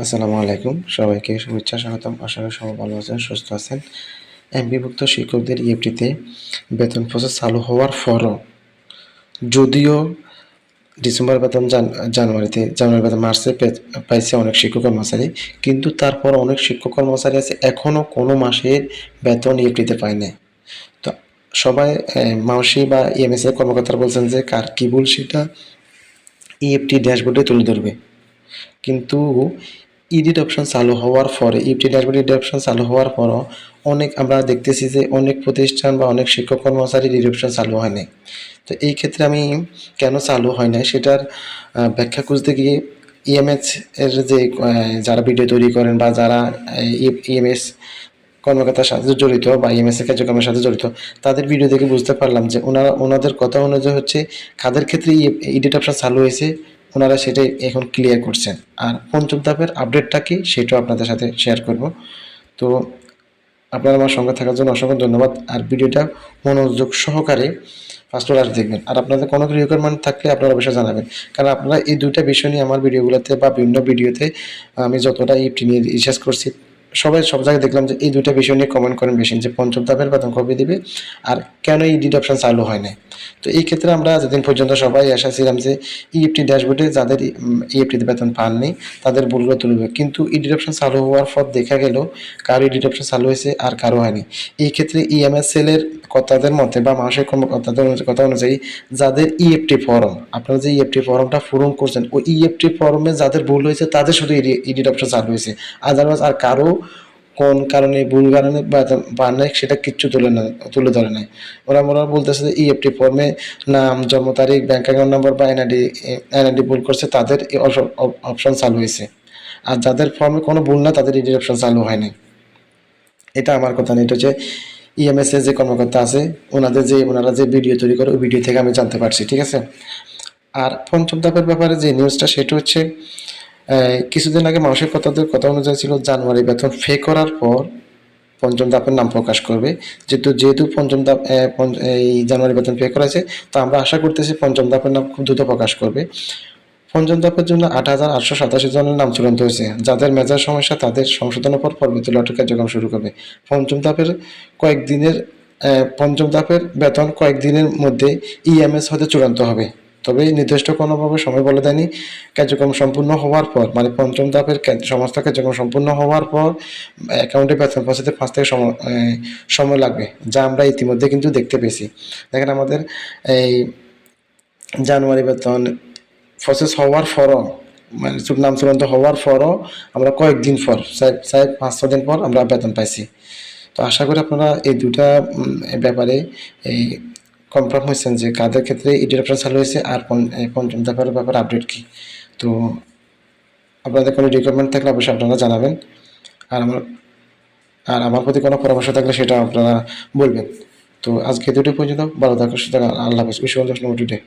আসসালামু আলাইকুম, সবাইকে শুভেচ্ছা স্বাগতম। আশা করি সবাই ভালো আছেন, সুস্থ আছেন। এমপিভুক্ত শিক্ষকদের ইএফটিতে বেতন প্রসেস চালু হওয়ার পরও যদিও ডিসেম্বর বেতন জানুয়ারি বেতন মার্চে পাইছে অনেক শিক্ষক কর্মচারী, কিন্তু তারপর অনেক শিক্ষক কর্মচারী আছে এখনও কোনো মাসের বেতন ইএফটিতে পায় নাই। তো সবাই মাওসি বা ইএমএস এর কর্মকর্তারা বলছেন যে কার কি ভুল সেটা ইএফটি ড্যাশবোর্ডে তুলে ধরবে, কিন্তু ইডিট অপশন চালু হওয়ার পরে ইএফটি ড্যাশবোর্ড ইডিট অপশন চালু হওয়ার পরও অনেক আমরা দেখতেছি যে অনেক প্রতিষ্ঠান বা অনেক শিক্ষক কর্মচারীর ইডিট অপশন চালু হয় নাই। তো এই ক্ষেত্রে আমি কেন চালু হয় নাই সেটার ব্যাখ্যা খুঁজতে গিয়ে ইএমএস এর যে যারা ভিডিও তৈরি করেন বা যারা ইএমএস কর্মকর্তার সাথে জড়িত বা ইএমএস এর কার্যক্রমের সাথে জড়িত তাদের ভিডিও দেখে বুঝতে পারলাম যে ওনাদের কথা অনুযায়ী হচ্ছে কাদের ক্ষেত্রে ইডিট অপশন চালু হয়েছে ওনারা সেটাই এখন ক্লিয়ার করছেন। আর পঞ্চম ধাপের আপডেটটা কি সেটাও আপনাদের সাথে শেয়ার করব। তো আপনারা আমার সঙ্গে থাকার জন্য অসংখ্য ধন্যবাদ। আর ভিডিওটা মনোযোগ সহকারে ফার্স্ট ক্লাস দেখবেন। আর আপনাদের কোনো রিকোয়ারমেন্ট থাকলে আপনারা অবশ্যই জানাবেন, কারণ আপনারা এই দুইটা বিষয় নিয়ে আমার ভিডিওগুলোতে বা বিভিন্ন ভিডিওতে আমি যতটা ইএফটি নিয়ে রিসার্চ করছি সবাই সব জায়গায় দেখলাম যে এই দুইটা বিষয় নিয়ে কমেন্ট করেন বেশি, যে পঞ্চম ধাপের বেতন কবে দিবে আর কেন এই ইডিট অপশন চালু হয় না। তো এই ক্ষেত্রে আমরা যেদিন পর্যন্ত সবাই আশা ছিলাম যে ইএফটি ড্যাশবোর্ডে যাদের ইএফটিতে বেতন পাননি তাদের ভুলগুলো তুলবে, কিন্তু ইডিট অপশন চালু হওয়ার পর দেখা গেল কারো ইডিট অপশন চালু হয়েছে আর কারো হয়নি। এই ক্ষেত্রে ইএমএস সেলের কথাদের মতে বা মাসিক কর্মকর্তাদের কথা অনুযায়ী যাদের ইএফটি ফর্ম আপনারা যে ইএফটি ফর্মটা পূরণ করছেন ওই ইএফটি ফর্মে যাদের ভুল হয়েছে তাদের শুধু ইডিট অপশন চালু হয়েছে, আদারওয়াইজ আর কারো কোন কারণে ভুল কারণে পান নাই সেটা কিচ্ছু তুলে ধরে নাই। ওরা বলতেছে যে ইএফটি ফর্মে নাম, জন্ম তারিখ, ব্যাংক অ্যাকাউন্ট নাম্বার বা এনআইডি ভুল করছে তাদের অপশন চালু হয়েছে, আর যাদের ফর্মে কোনো ভুল না তাদের ইডিট অপশন চালু হয়নি। এটা আমার কথা না, এটা হচ্ছে ইএমএস এর যে কর্মকর্তা আছে ওনারা যে ভিডিও তৈরি করে ওই ভিডিও থেকে আমি জানতে পারছি, ঠিক আছে। আর পঞ্চম ধাপের ব্যাপারে যে নিউজটা সেটা হচ্ছে কিছুদিন আগে মাসিক কথা অনুযায়ী ছিল জানুয়ারি বেতন করার পর পঞ্চম ধাপের নাম প্রকাশ করবে। যেহেতু পঞ্চম ধাপ এই জানুয়ারি বেতন করা হয়েছে, তো আমরা আশা করতেছি পঞ্চম ধাপের নাম খুব দ্রুত প্রকাশ করবে। পঞ্চম ধাপের জন্য 8,887 জনের নাম চূড়ান্ত হয়েছে। যাদের মেজার সমস্যা তাদের সংশোধনের পর পরবর্তী লটের কার্যক্রম শুরু করবে। পঞ্চম ধাপের কয়েকদিনের পঞ্চম ধাপের বেতন কয়েকদিনের মধ্যে ইএমএস হতে চূড়ান্ত হবে, তবে নির্দিষ্ট কোনোভাবে সময় বলে দেয়নি। কার্যক্রম সম্পূর্ণ হওয়ার পর মানে পঞ্চম ধাপের সমস্ত কার্যক্রম সম্পূর্ণ হওয়ার পর অ্যাকাউন্টে বেতন পৌঁছাতে 5 থেকে সময় লাগবে, যা আমরা ইতিমধ্যে কিন্তু দেখতে পেয়েছি। দেখেন আমাদের এই জানুয়ারি বেতন প্রসেস হওয়ার পরও মানে নাম চূড়ান্ত হওয়ার পরও আমরা কয়েকদিন পর 5-6 দিন পর আমরা বেতন পাইছি। তো আশা করি আপনারা এই দুটা ব্যাপারে এই কনফার্ম হয়েছেন যে কাদের ক্ষেত্রে ইডিট অপশন চালু হয়েছে আর পঞ্চম ধাপের ব্যাপারে আপডেট কী। তো আপনাদের কোনো রিকোয়ারমেন্ট থাকলে অবশ্যই আপনারা জানাবেন। আর আমার প্রতি কোনো পরামর্শ থাকলে সেটা আপনারা বলবেন। তো আজকে দুটো পর্যন্ত ভালো থাকুন, সুতরাং আল্লাহ হাফেজ। Wish you all the best today.